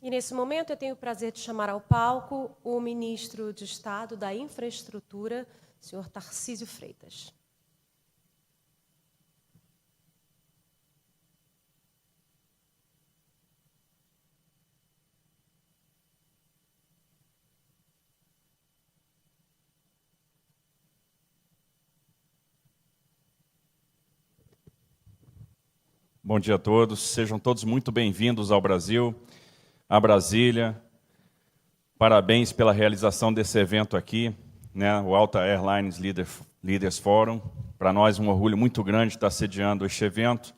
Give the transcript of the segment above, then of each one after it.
E nesse momento eu tenho o prazer de chamar ao palco o ministro de Estado da Infraestrutura, senhor Tarcísio Freitas. Bom dia a todos, sejam todos muito bem-vindos ao Brasil, a Brasília. Parabéns pela realização desse evento aqui, né, o Alta Airlines Leaders Forum. Para nós um orgulho muito grande estar sediando este evento,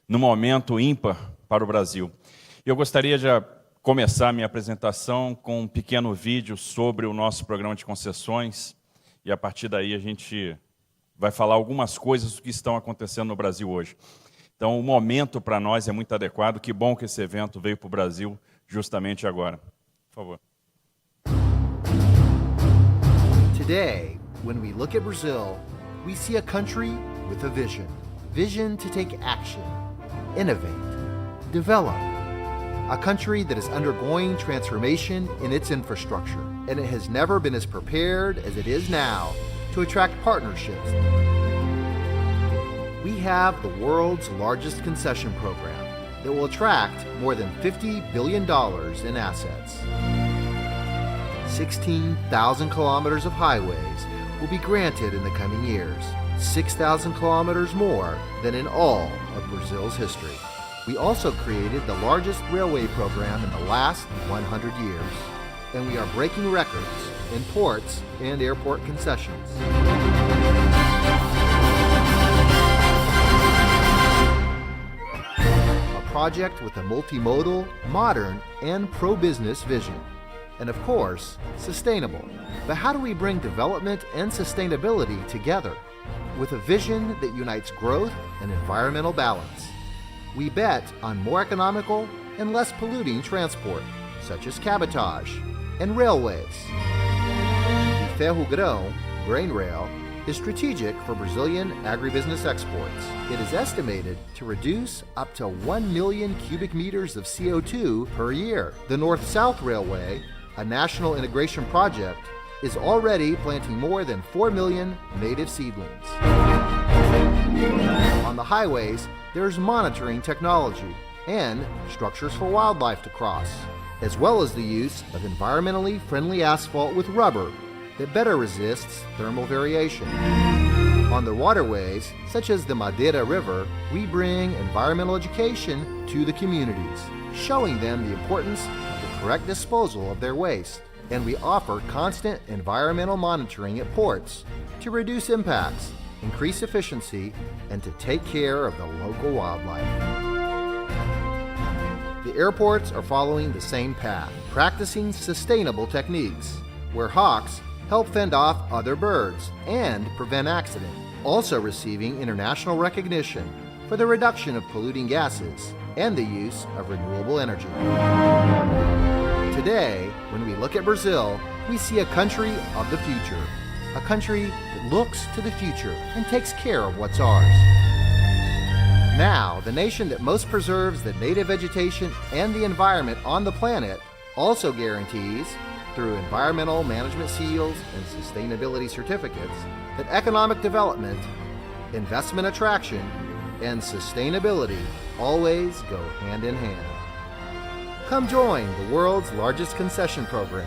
num momento ímpar para o Brasil. Eu gostaria de começar minha apresentação com um pequeno vídeo sobre o nosso programa de concessões, e a partir daí a gente vai falar algumas coisas do que estão acontecendo no Brasil hoje. Então, o momento para nós é muito adequado. Que bom que esse evento veio para o Brasil justamente agora. Por favor. Today, when we look at Brazil, we see a country with a vision. Vision to take action, innovate, develop. A country that is undergoing transformation in its infrastructure, and it has never been as prepared as it is now to attract partnerships. We have the world's largest concession program that will attract more than $50 billion in assets. 16,000 kilometers of highways will be granted in the coming years, 6,000 kilometers more than in all of Brazil's history. We also created the largest railway program in the last 100 years, and we are breaking records in ports and airport concessions. Project with a multimodal, modern, and pro-business vision. And of course, sustainable. But how do we bring development and sustainability together? With a vision that unites growth and environmental balance. We bet on more economical and less polluting transport, such as cabotage and railways. The Ferrogrão grain rail is strategic for Brazilian agribusiness exports. It is estimated to reduce up to 1 million cubic meters of CO2 per year. The North-South Railway, a national integration project, is already planting more than 4 million native seedlings. On the highways, there's monitoring technology and structures for wildlife to cross, as well as the use of environmentally friendly asphalt with rubber that better resists thermal variation. On the waterways, such as the Madeira River, we bring environmental education to the communities, showing them the importance of the correct disposal of their waste. And we offer constant environmental monitoring at ports to reduce impacts, increase efficiency, and to take care of the local wildlife. The airports are following the same path, practicing sustainable techniques, where hawks help fend off other birds and prevent accident, also receiving international recognition for the reduction of polluting gases and the use of renewable energy. Today, when we look at Brazil, we see a country of the future, a country that looks to the future and takes care of what's ours. Now, the nation that most preserves the native vegetation and the environment on the planet also guarantees, through environmental management seals and sustainability certificates, that economic development, investment attraction, and sustainability always go hand in hand. Come join the world's largest concession program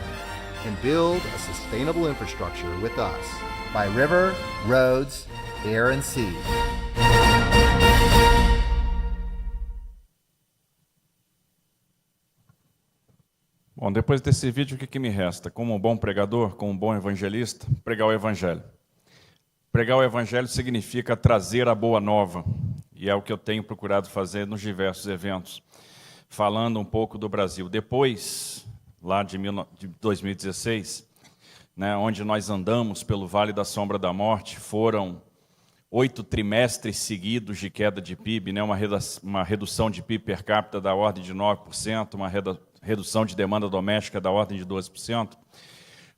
and build a sustainable infrastructure with us by river, roads, air, and sea. Bom, depois desse vídeo, o que me resta? Como um bom pregador, como um bom evangelista, pregar o Evangelho. Pregar o Evangelho significa trazer a boa nova, e é o que eu tenho procurado fazer nos diversos eventos, falando um pouco do Brasil. Depois, lá de 2016, né, onde nós andamos pelo Vale da Sombra da Morte, foram 8 trimestres seguidos de queda de PIB, né, uma redução de PIB per capita da ordem de 9%, uma redução de demanda doméstica da ordem de 12%,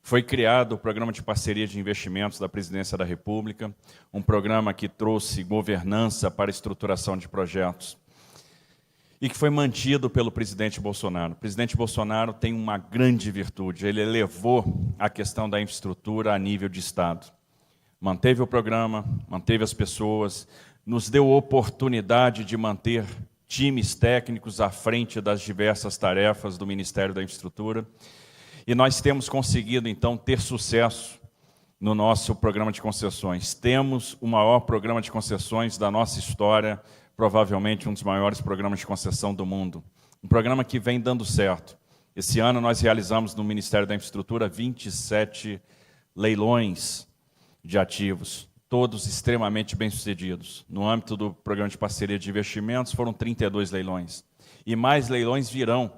foi criado o Programa de Parceria de Investimentos da Presidência da República, um programa que trouxe governança para a estruturação de projetos. e que foi mantido pelo presidente Bolsonaro. O presidente Bolsonaro tem uma grande virtude, ele elevou a questão da infraestrutura a nível de Estado. Manteve o programa, manteve as pessoas, nos deu oportunidade de manter times técnicos à frente das diversas tarefas do Ministério da Infraestrutura, e nós temos conseguido, então, ter sucesso no nosso programa de concessões. Temos o maior programa de concessões da nossa história, provavelmente um dos maiores programas de concessão do mundo. Um programa que vem dando certo. Esse ano nós realizamos no Ministério da Infraestrutura 27 leilões de ativos, todos extremamente bem-sucedidos. No âmbito do Programa de Parceria de Investimentos, foram 32 leilões. E mais leilões virão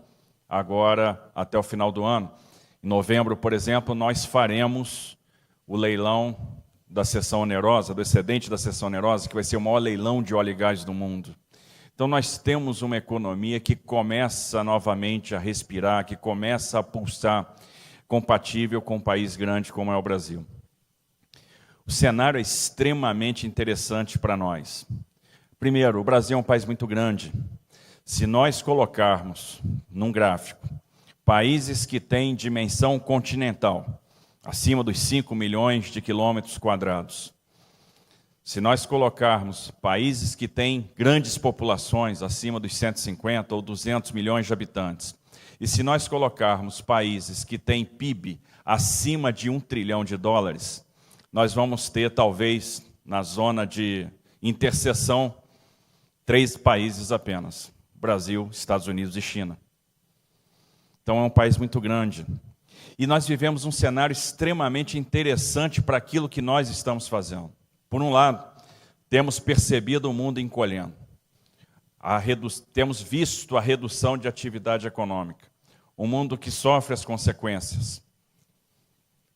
agora até o final do ano. Em novembro, por exemplo, nós faremos o leilão da seção onerosa, do excedente da seção onerosa, que vai ser o maior leilão de óleo e gás do mundo. Então nós temos uma economia que começa novamente a respirar, que começa a pulsar, compatível com um país grande como é o Brasil. O cenário é extremamente interessante para nós. Primeiro, o Brasil é um país muito grande. Se nós colocarmos num gráfico países que têm dimensão continental, acima dos 5 milhões de quilômetros quadrados. Se nós colocarmos países que têm grandes populações, acima dos 150 ou 200 milhões de habitantes, e se nós colocarmos países que têm PIB acima de $1 trilhão, nós vamos ter, talvez, na zona de interseção, 3 países apenas: Brasil, Estados Unidos e China. Então é um país muito grande. E nós vivemos um cenário extremamente interessante para aquilo que nós estamos fazendo. Por um lado, temos percebido o mundo encolhendo. Temos visto a redução de atividade econômica. Um mundo que sofre as consequências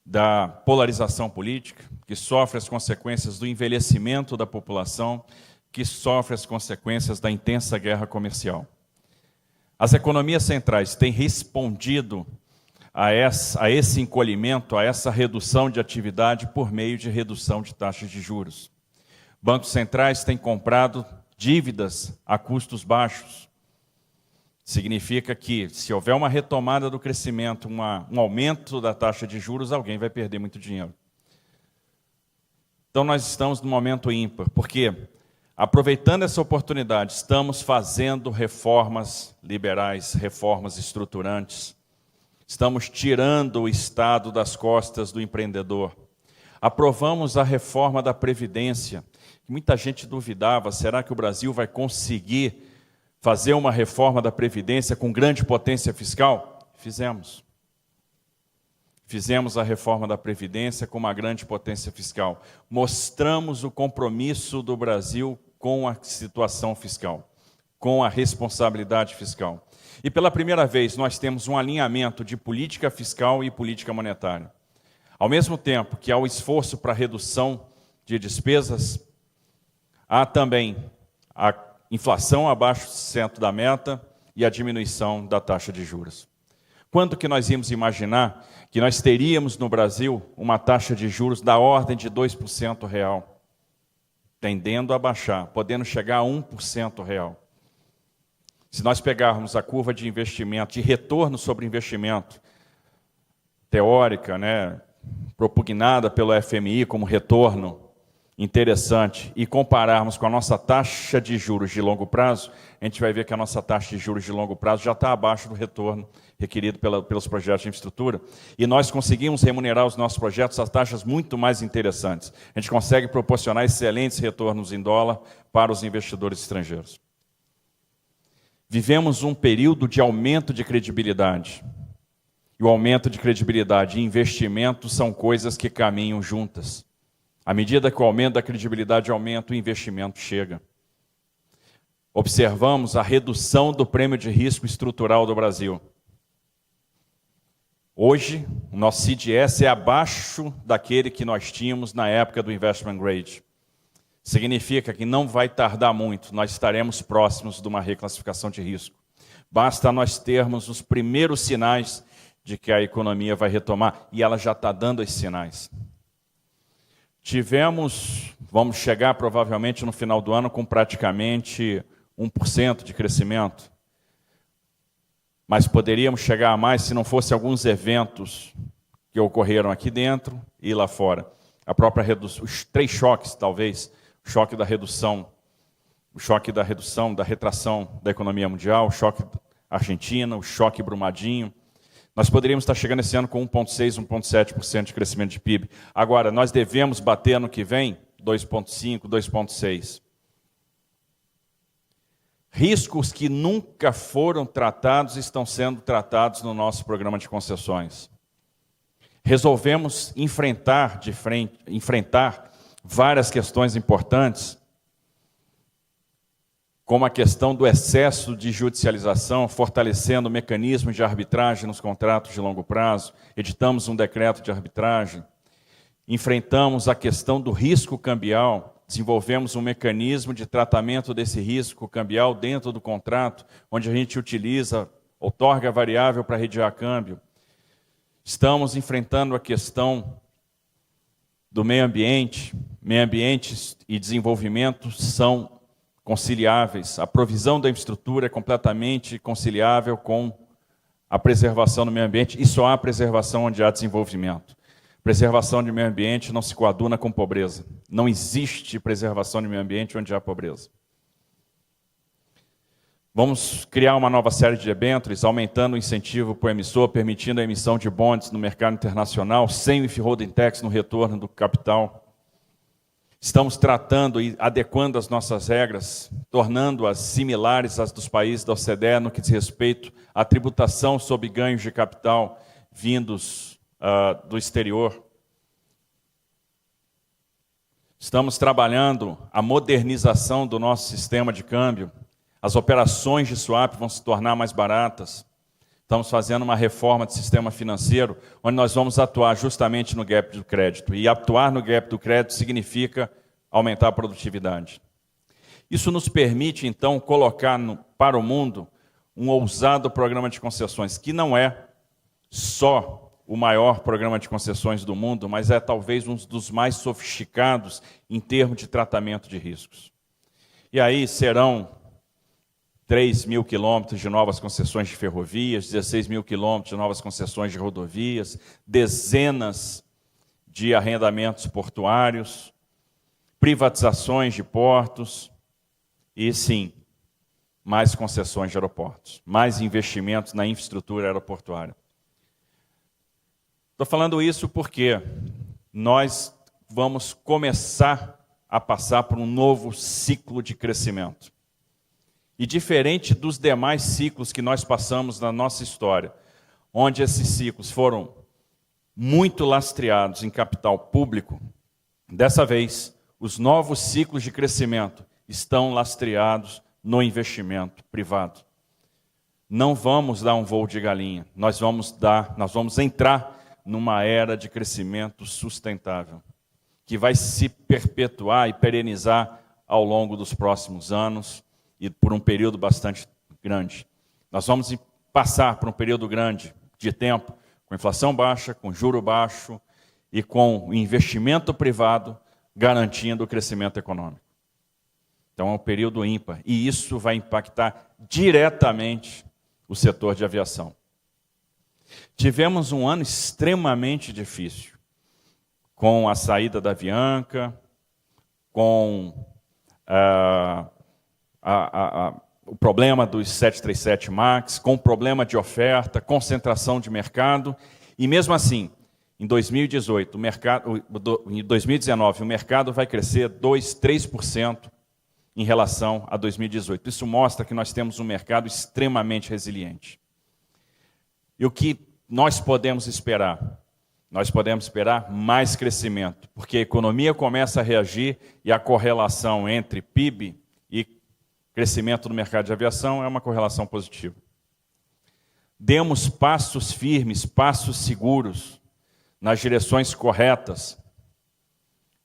da polarização política, que sofre as consequências do envelhecimento da população, que sofre as consequências da intensa guerra comercial. As economias centrais têm respondido a esse encolhimento, a essa redução de atividade por meio de redução de taxas de juros. Bancos centrais têm comprado dívidas a custos baixos. Significa que, se houver uma retomada do crescimento, um aumento da taxa de juros, alguém vai perder muito dinheiro. Então nós estamos num momento ímpar, porque, aproveitando essa oportunidade, estamos fazendo reformas liberais, reformas estruturantes. Estamos tirando o Estado das costas do empreendedor. Aprovamos a reforma da Previdência. Muita gente duvidava, será que o Brasil vai conseguir fazer uma reforma da Previdência com grande potência fiscal? Fizemos. Fizemos a reforma da Previdência com uma grande potência fiscal. Mostramos o compromisso do Brasil com a situação fiscal, com a responsabilidade fiscal. E pela primeira vez nós temos um alinhamento de política fiscal e política monetária. Ao mesmo tempo que há o esforço para a redução de despesas, há também a inflação abaixo do centro da meta e a diminuição da taxa de juros. Quando que nós íamos imaginar que nós teríamos no Brasil uma taxa de juros da ordem de 2% real, tendendo a baixar, podendo chegar a 1% real? Se nós pegarmos a curva de investimento, de retorno sobre investimento, teórica, propugnada pelo FMI como retorno interessante, e compararmos com a nossa taxa de juros de longo prazo, a gente vai ver que a nossa taxa de juros de longo prazo já está abaixo do retorno requerido pelos projetos de infraestrutura, e nós conseguimos remunerar os nossos projetos a taxas muito mais interessantes. A gente consegue proporcionar excelentes retornos em dólar para os investidores estrangeiros. Vivemos um período de aumento de credibilidade. E o aumento de credibilidade e investimento são coisas que caminham juntas. À medida que o aumento da credibilidade aumenta, o investimento chega. Observamos a redução do prêmio de risco estrutural do Brasil. Hoje, o nosso CDS é abaixo daquele que nós tínhamos na época do Investment Grade. Significa que não vai tardar muito, nós estaremos próximos de uma reclassificação de risco. Basta nós termos os primeiros sinais de que a economia vai retomar, e ela já está dando esses sinais. Vamos chegar provavelmente no final do ano com praticamente 1% de crescimento. mas poderíamos chegar a mais se não fosse alguns eventos que ocorreram aqui dentro e lá fora. A própria redução, os 3 choques, talvez, o choque da redução, da retração da economia mundial, o choque Argentina, o choque Brumadinho. Nós poderíamos estar chegando esse ano com 1,6%, 1,7% de crescimento de PIB. Agora, nós devemos bater ano que vem 2,5%, 2,6%. Riscos que nunca foram tratados estão sendo tratados no nosso programa de concessões. Resolvemos enfrentar várias questões importantes, como a questão do excesso de judicialização, fortalecendo o mecanismo de arbitragem nos contratos de longo prazo, editamos um decreto de arbitragem, enfrentamos a questão do risco cambial, desenvolvemos um mecanismo de tratamento desse risco cambial dentro do contrato, onde a gente utiliza, outorga variável para redear câmbio. Estamos enfrentando a questão do meio ambiente e desenvolvimento são conciliáveis. A provisão da infraestrutura é completamente conciliável com a preservação do meio ambiente, e só há preservação onde há desenvolvimento. Preservação de meio ambiente não se coaduna com pobreza. Não existe preservação de meio ambiente onde há pobreza. Vamos criar uma nova série de debêntures, aumentando o incentivo para o emissor, permitindo a emissão de bonds no mercado internacional, sem o withholding tax no retorno do capital. Estamos tratando e adequando as nossas regras, tornando-as similares às dos países da OCDE no que diz respeito à tributação sobre ganhos de capital vindos do exterior. Estamos trabalhando a modernização do nosso sistema de câmbio. As operações de swap vão se tornar mais baratas. Estamos fazendo uma reforma do sistema financeiro, onde nós vamos atuar justamente no gap do crédito. E atuar no gap do crédito significa aumentar a produtividade. Isso nos permite, então, colocar para o mundo um ousado programa de concessões, que não é só o maior programa de concessões do mundo, mas é talvez um dos mais sofisticados em termos de tratamento de riscos. E aí serão 3 mil quilômetros de novas concessões de ferrovias, 16 mil quilômetros de novas concessões de rodovias, dezenas de arrendamentos portuários, privatizações de portos e, sim, mais concessões de aeroportos, mais investimentos na infraestrutura aeroportuária. Estou falando isso porque nós vamos começar a passar por um novo ciclo de crescimento. E diferente dos demais ciclos que nós passamos na nossa história, onde esses ciclos foram muito lastreados em capital público, dessa vez, os novos ciclos de crescimento estão lastreados no investimento privado. Não vamos dar um voo de galinha, nós vamos entrar numa era de crescimento sustentável, que vai se perpetuar e perenizar ao longo dos próximos anos e por um período bastante grande. Nós vamos passar por um período grande de tempo, com inflação baixa, com juro baixo e com o investimento privado garantindo o crescimento econômico. Então é um período ímpar, e isso vai impactar diretamente o setor de aviação. Tivemos um ano extremamente difícil, com a saída da Avianca, com o problema dos 737 MAX, com o problema de oferta, concentração de mercado, e mesmo assim, em 2018, em 2019, o mercado vai crescer 3% em relação a 2018. Isso mostra que nós temos um mercado extremamente resiliente. E o que nós podemos esperar? Nós podemos esperar mais crescimento, porque a economia começa a reagir e a correlação entre PIB e crescimento do mercado de aviação é uma correlação positiva. Demos passos firmes, passos seguros, nas direções corretas.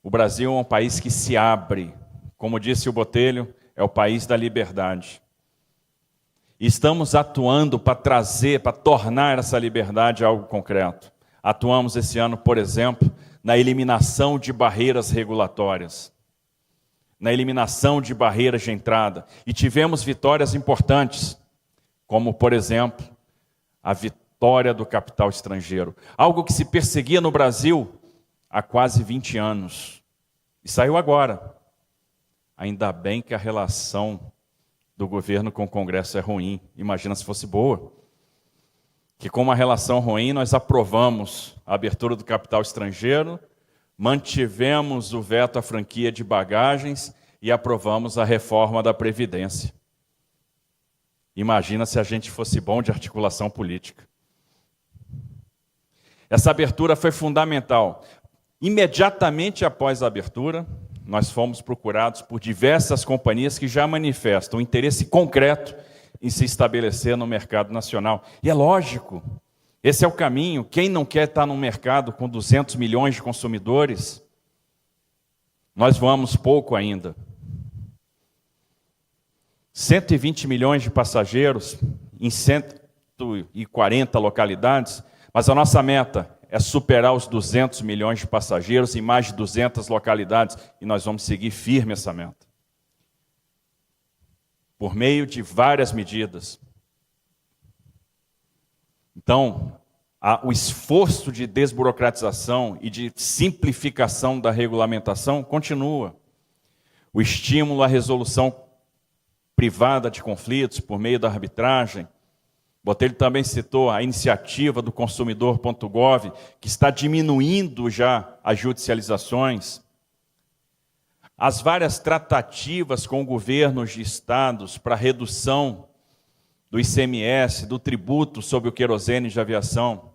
O Brasil é um país que se abre. Como disse o Botelho, é o país da liberdade. E estamos atuando para tornar essa liberdade algo concreto. Atuamos esse ano, por exemplo, na eliminação de barreiras regulatórias, na eliminação de barreiras de entrada. E tivemos vitórias importantes, como, por exemplo, a vitória do capital estrangeiro. Algo que se perseguia no Brasil há quase 20 anos. E saiu agora. Ainda bem que a relação do governo com o Congresso é ruim. Imagina se fosse boa. Que com uma relação ruim nós aprovamos a abertura do capital estrangeiro, mantivemos o veto à franquia de bagagens e aprovamos a reforma da Previdência. Imagina se a gente fosse bom de articulação política. Essa abertura foi fundamental. Imediatamente após a abertura, nós fomos procurados por diversas companhias que já manifestam interesse concreto em se estabelecer no mercado nacional. E é lógico, esse é o caminho. Quem não quer estar num mercado com 200 milhões de consumidores? Nós voamos pouco ainda. 120 milhões de passageiros em 140 localidades, mas a nossa meta é superar os 200 milhões de passageiros em mais de 200 localidades, e nós vamos seguir firme essa meta. Por meio de várias medidas. Então, o esforço de desburocratização e de simplificação da regulamentação continua. O estímulo à resolução privada de conflitos por meio da arbitragem. Botelho também citou a iniciativa do consumidor.gov, que está diminuindo já as judicializações. As várias tratativas com governos de estados para redução do ICMS, do tributo sobre o querosene de aviação.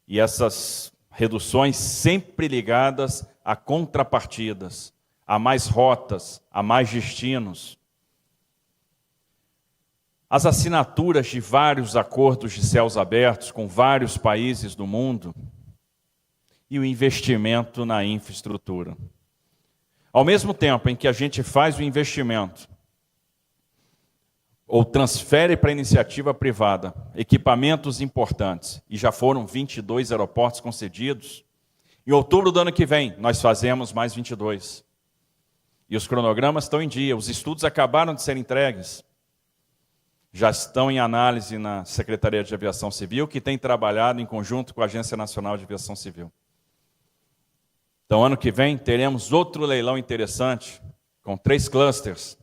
E essas reduções sempre ligadas a contrapartidas, a mais rotas, a mais destinos. As assinaturas de vários acordos de céus abertos com vários países do mundo e o investimento na infraestrutura. Ao mesmo tempo em que a gente faz o investimento ou transfere para a iniciativa privada equipamentos importantes, e já foram 22 aeroportos concedidos, em outubro do ano que vem nós fazemos mais 22. E os cronogramas estão em dia, os estudos acabaram de ser entregues. Já estão em análise na Secretaria de Aviação Civil, que tem trabalhado em conjunto com a Agência Nacional de Aviação Civil. Então, ano que vem, teremos outro leilão interessante, com 3 clusters.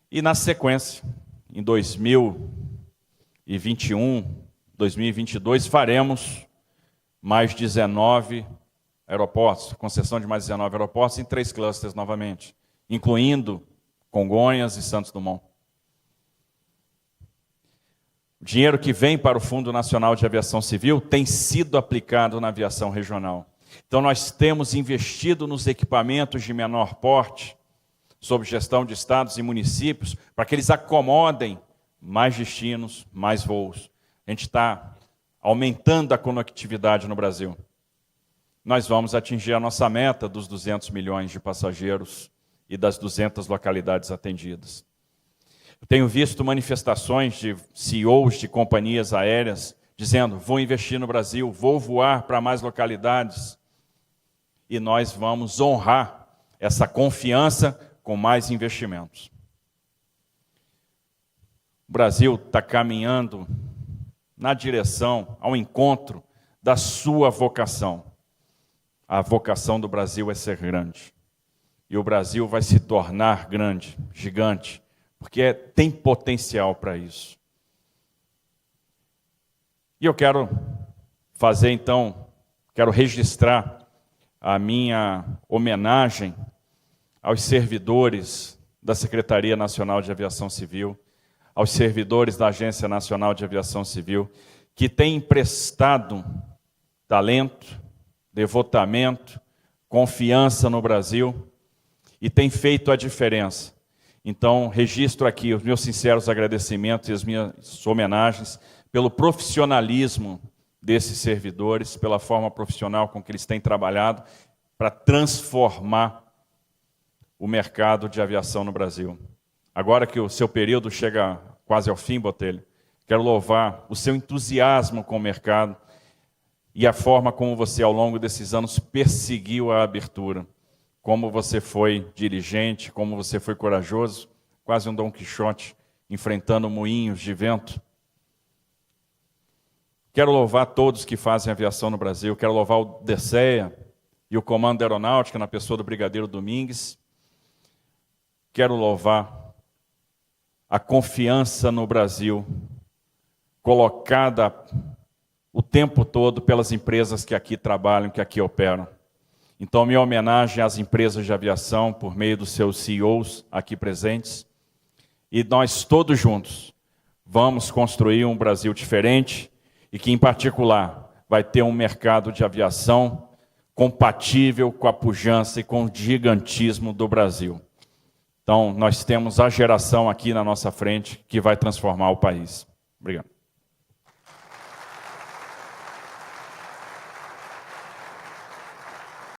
E, na sequência, em 2021, 2022, faremos mais 19 aeroportos, concessão de mais 19 aeroportos em 3 clusters novamente, incluindo Congonhas e Santos Dumont. O dinheiro que vem para o Fundo Nacional de Aviação Civil tem sido aplicado na aviação regional. Então, nós temos investido nos equipamentos de menor porte, sob gestão de estados e municípios, para que eles acomodem mais destinos, mais voos. A gente está aumentando a conectividade no Brasil. Nós vamos atingir a nossa meta dos 200 milhões de passageiros e das 200 localidades atendidas. Eu tenho visto manifestações de CEOs de companhias aéreas dizendo: vou investir no Brasil, vou voar para mais localidades. E nós vamos honrar essa confiança com mais investimentos. O Brasil está caminhando na direção, ao encontro da sua vocação. A vocação do Brasil é ser grande. E o Brasil vai se tornar grande, gigante, porque tem potencial para isso. E eu quero fazer, então, quero registrar a minha homenagem aos servidores da Secretaria Nacional de Aviação Civil, aos servidores da Agência Nacional de Aviação Civil, que têm emprestado talento, devotamento, confiança no Brasil e têm feito a diferença. Então, registro aqui os meus sinceros agradecimentos e as minhas homenagens pelo profissionalismo desses servidores, pela forma profissional com que eles têm trabalhado para transformar o mercado de aviação no Brasil. Agora que o seu período chega quase ao fim, Botelho, quero louvar o seu entusiasmo com o mercado e a forma como você, ao longo desses anos, perseguiu a abertura. Como você foi diligente, como você foi corajoso, quase um Dom Quixote, enfrentando moinhos de vento. Quero louvar todos que fazem aviação no Brasil. Quero louvar o DECEA e o Comando da Aeronáutica, na pessoa do Brigadeiro Domingues. Quero louvar a confiança no Brasil, colocada o tempo todo pelas empresas que aqui trabalham, que aqui operam. Então, minha homenagem às empresas de aviação, por meio dos seus CEOs aqui presentes. E nós todos juntos vamos construir um Brasil diferente e que, em particular, vai ter um mercado de aviação compatível com a pujança e com o gigantismo do Brasil. Então, nós temos a geração aqui na nossa frente que vai transformar o país. Obrigado.